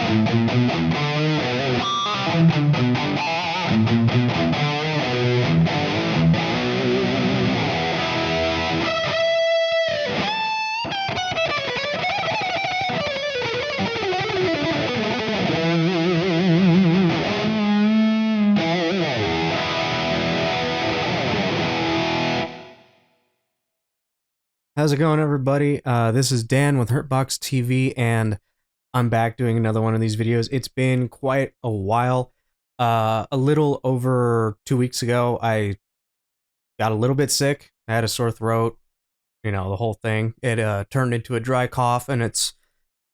How's it going, everybody? This is Dan with HurtboxTV, and I'm back doing another one of these videos. It's been quite a while. A little over 2 weeks ago, I got a little bit sick. I had a sore throat, you know, the whole thing. It turned into a dry cough, and it's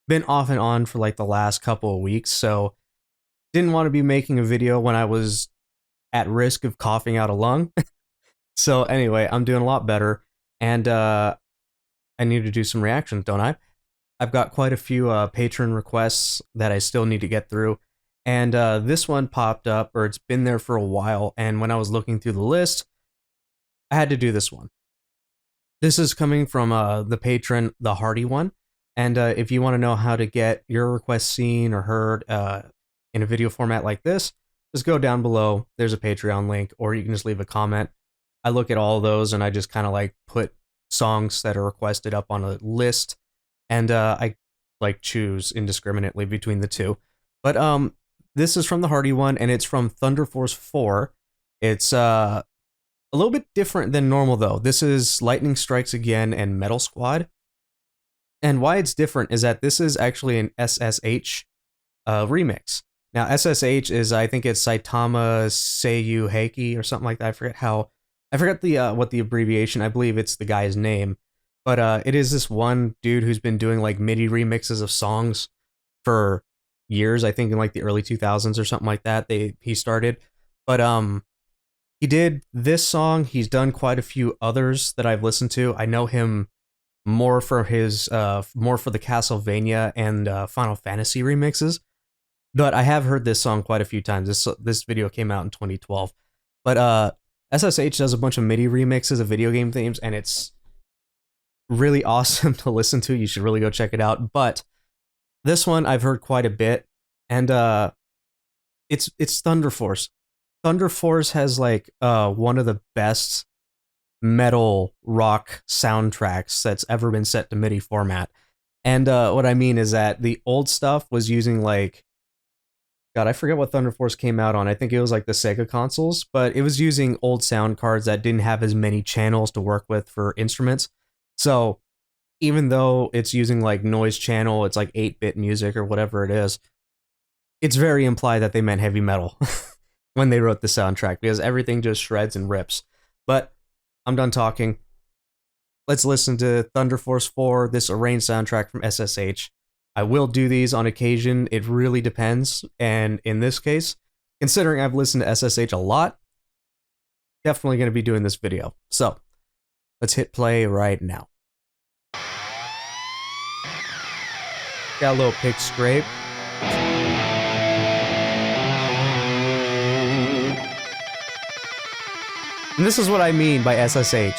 been off and on for like the last couple of weeks, so didn't want to be making a video when I was at risk of coughing out a lung. So anyway, I'm doing a lot better, and I need to do some reactions, don't I? I've got quite a few patron requests that I still need to get through, and this one popped up, or it's been there for a while, and when I was looking through the list, I had to do this one. This is coming from the patron, the Hardy one, and if you want to know how to get your request seen or heard in a video format like this, just go down below, there's a Patreon link, or you can just leave a comment. I look at all of those, and I just kind of like put songs that are requested up on a list, and I like choose indiscriminately between the two. But this is from the Hardy one, and it's from Thunderforce 4. It's a little bit different than normal, though. This is Lightning Strikes Again and Metal Squad. And why it's different is that this is actually an S.S.H remix. Now, S.S.H is, I think it's Saitama Seiyu Heiki or something like that. I forget the what the abbreviation. I believe it's the guy's name, but it is this one dude who's been doing like MIDI remixes of songs for years. I think in like the early 2000s or something like that. He started, but he did this song. He's done quite a few others that I've listened to. I know him more for his more for the Castlevania and Final Fantasy remixes, but I have heard this song quite a few times. This video came out in 2012, but S.S.H does a bunch of MIDI remixes of video game themes, and it's really awesome to listen to. You should really go check it out. But this one I've heard quite a bit, and it's Thunderforce. Thunderforce has like one of the best metal rock soundtracks that's ever been set to MIDI format. And what I mean is that the old stuff was using like, God, I forget what Thunderforce came out on. I think it was like the Sega consoles, but it was using old sound cards that didn't have as many channels to work with for instruments. So even though it's using like noise channel, it's like 8-bit music or whatever it is, it's very implied that they meant heavy metal when they wrote the soundtrack, because everything just shreds and rips. But I'm done talking. Let's listen to Thunderforce 4, this arranged soundtrack from S.S.H. I will do these on occasion. It really depends. And in this case, considering I've listened to S.S.H a lot, definitely going to be doing this video. So let's hit play right now. Got a little pick scrape. And this is what I mean by S.S.H.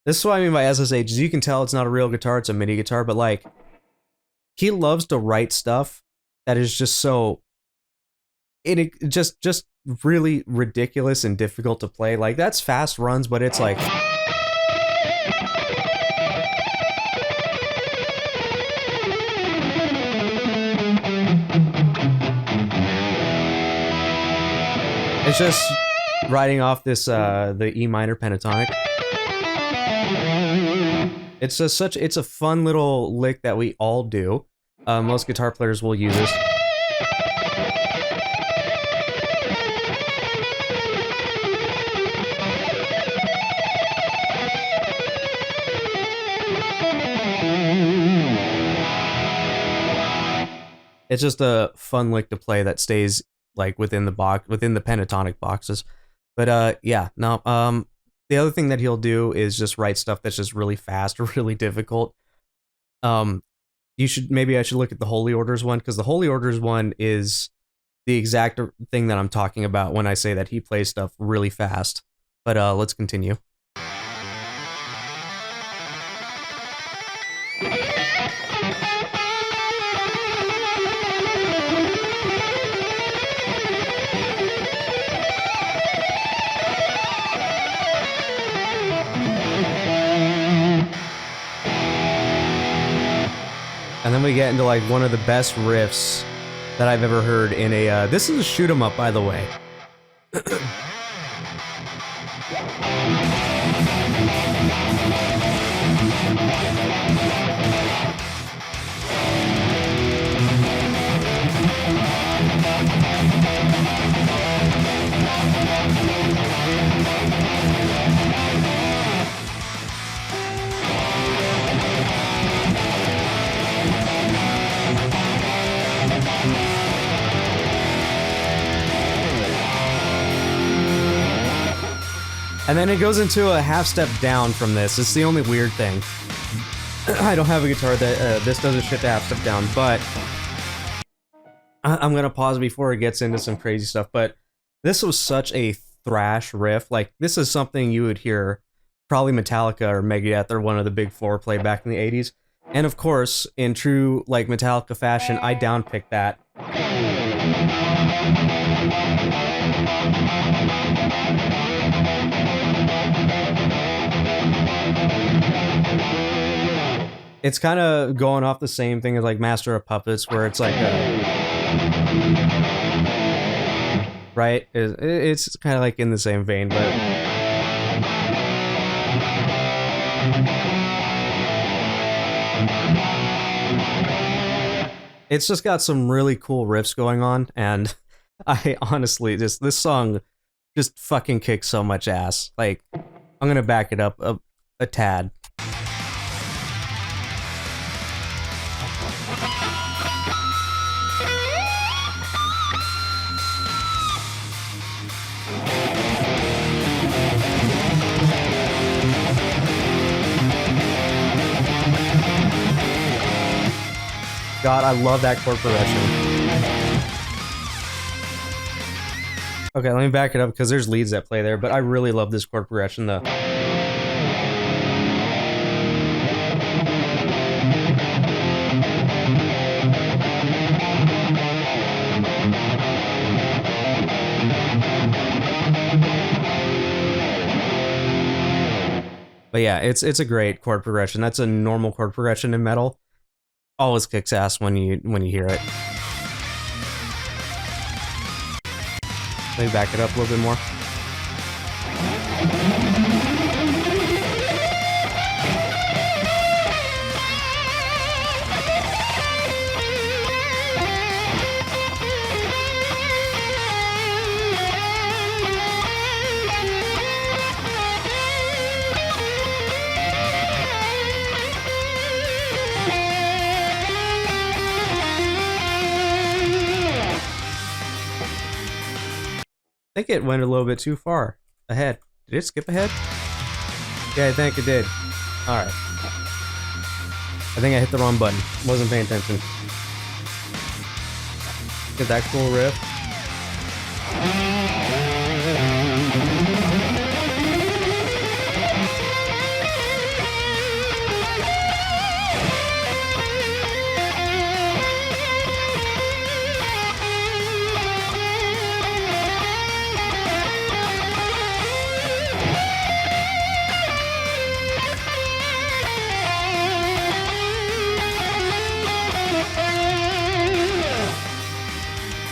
This is what I mean by S.S.H. As you can tell, it's not a real guitar, it's a MIDI guitar, but like, he loves to write stuff that is just so, just really ridiculous and difficult to play. Like, that's fast runs, but it's like, it's just riding off this, the E minor pentatonic. It's just it's a fun little lick that we all do. Most guitar players will use this. It's just a fun lick to play that stays like within the pentatonic boxes. But yeah, no, the other thing that he'll do is just write stuff that's just really fast or really difficult. Maybe I should look at the Holy Orders one, because the Holy Orders one is the exact thing that I'm talking about when I say that he plays stuff really fast. But let's continue. And then we get into like one of the best riffs that I've ever heard in a, this is a shoot 'em up, by the way. And then it goes into a half step down from this. It's the only weird thing. I don't have a guitar that this doesn't shift a half step down, but I'm gonna pause before it gets into some crazy stuff. But this was such a thrash riff. Like, this is something you would hear probably Metallica or Megadeth or one of the big four play back in the 80s. And of course, in true like Metallica fashion, I downpicked that. It's kind of going off the same thing as like Master of Puppets, where it's like right? It's kind of like in the same vein, but it's just got some really cool riffs going on, and I honestly this song just fucking kicks so much ass. Like, I'm gonna back it up a tad. God, I love that chord progression. Okay, let me back it up because there's leads that play there, but I really love this chord progression though. But yeah, it's a great chord progression. That's a normal chord progression in metal. Always kicks ass when you hear it. Let me back it up a little bit more. I think it went a little bit too far ahead. Did it skip ahead? Yeah, I think it did. Alright. I think I hit the wrong button. Wasn't paying attention. Get that cool riff.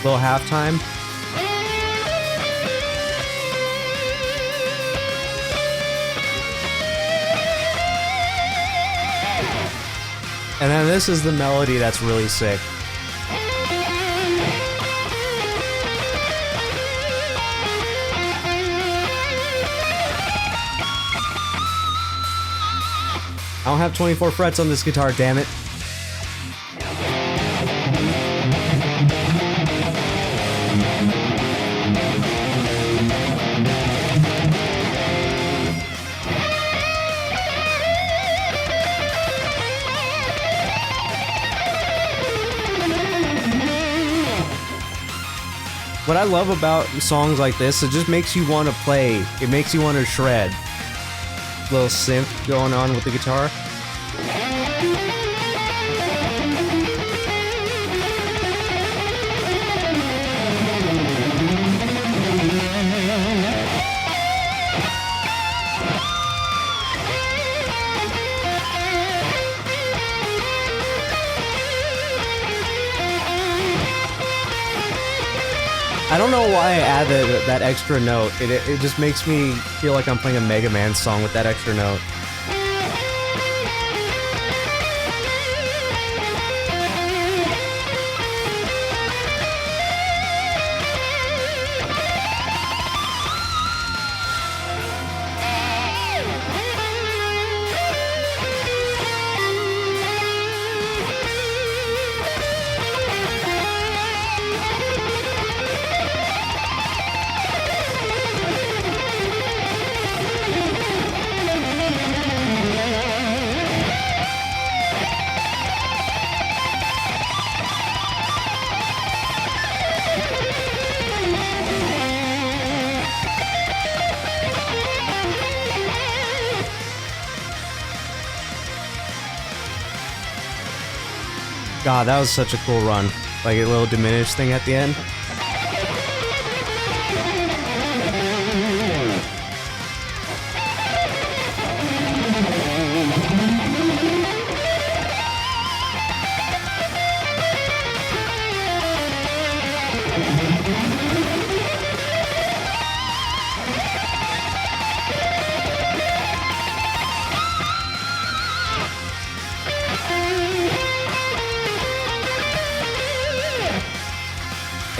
Little halftime. And then this is the melody that's really sick. I don't have 24 frets on this guitar, damn it. What I love about songs like this, it just makes you want to play. It makes you want to shred. Little synth going on with the guitar. I don't know why I add that extra note. It just makes me feel like I'm playing a Mega Man song with that extra note. God, that was such a cool run. Like a little diminished thing at the end.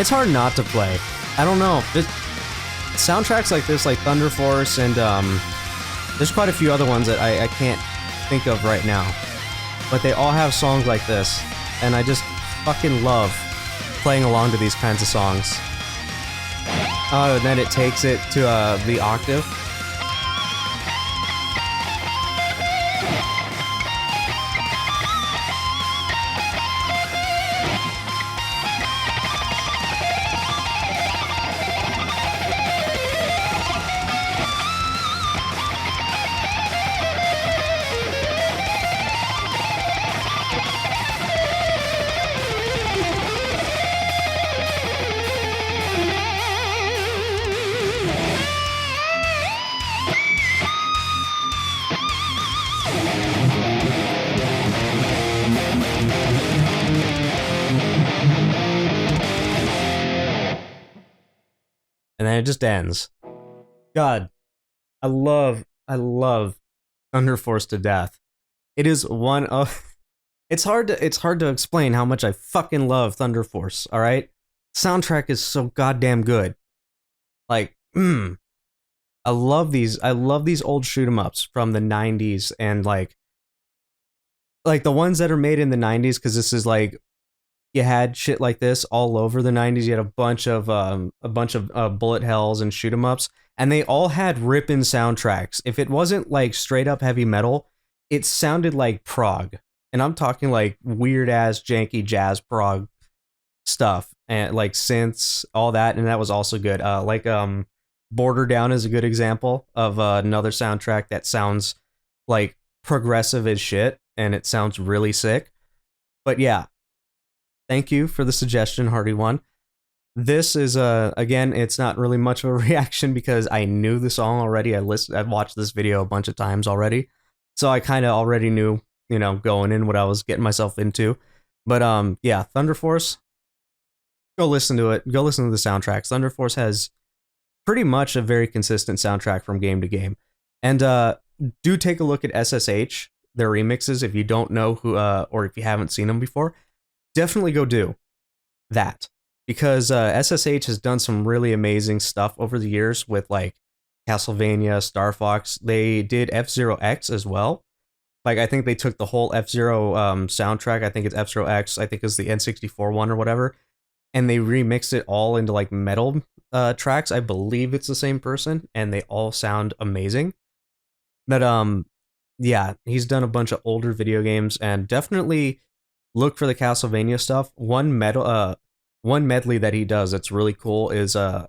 It's hard not to play. I don't know. Soundtracks like this, like Thunderforce, and there's quite a few other ones that I can't think of right now. But they all have songs like this, and I just fucking love playing along to these kinds of songs. Oh, and then it takes it to the octave. And then it just ends. God, I love Thunderforce to death. It is one of it's hard to explain how much I fucking love Thunderforce, all right? Soundtrack is so goddamn good. Like, I love these old shoot 'em ups from the 90s and like the ones that are made in the 90s, cuz this is like you had shit like this all over the 90s. You had a bunch of bullet hells and shoot 'em ups, and they all had ripping soundtracks. If it wasn't like straight up heavy metal, it sounded like prog. And I'm talking like weird ass janky jazz prog stuff and like synths, all that, and that was also good. Border Down is a good example of another soundtrack that sounds like progressive as shit, and it sounds really sick. But yeah, thank you for the suggestion, Hardy One. This is again, it's not really much of a reaction because I knew the song already. I've watched this video a bunch of times already, so I kind of already knew, you know, going in what I was getting myself into. But yeah, Thunderforce. Go listen to it. Go listen to the soundtracks. Thunderforce has pretty much a very consistent soundtrack from game to game. And do take a look at S.S.H, their remixes. If you don't know who, or if you haven't seen them before, definitely go do that. Because S.S.H has done some really amazing stuff over the years with like Castlevania, Star Fox. They did F-Zero X as well. Like, I think they took the whole F-Zero soundtrack. I think it's F-Zero X. I think it's the N64 one or whatever. And they remixed it all into like metal tracks. I believe it's the same person, and they all sound amazing. But yeah, he's done a bunch of older video games, and definitely look for the Castlevania stuff. One medley that he does that's really cool is go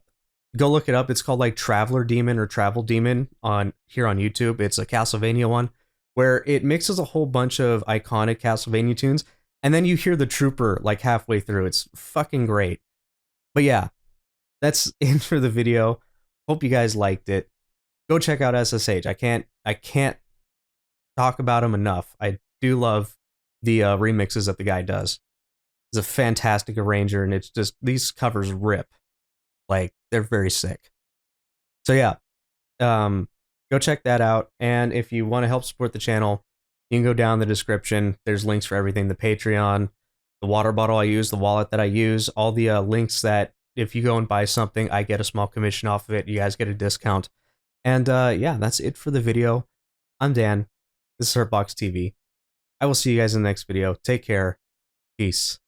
look it up. It's called like Traveler Demon or Travel Demon on YouTube. It's a Castlevania one where it mixes a whole bunch of iconic Castlevania tunes, and then you hear the Trooper like halfway through. It's fucking great. But yeah, that's it for the video. Hope you guys liked it. Go check out S.S.H. I can't talk about him enough. I do love the remixes that the guy does. He's a fantastic arranger, and it's just, these covers rip. Like, they're very sick. So yeah, go check that out. And if you want to help support the channel, you can go down in the description. There's links for everything: the Patreon, the water bottle I use, the wallet that I use, all the links that if you go and buy something, I get a small commission off of it. You guys get a discount. And yeah, that's it for the video. I'm Dan. This is HurtboxTV. I will see you guys in the next video. Take care. Peace.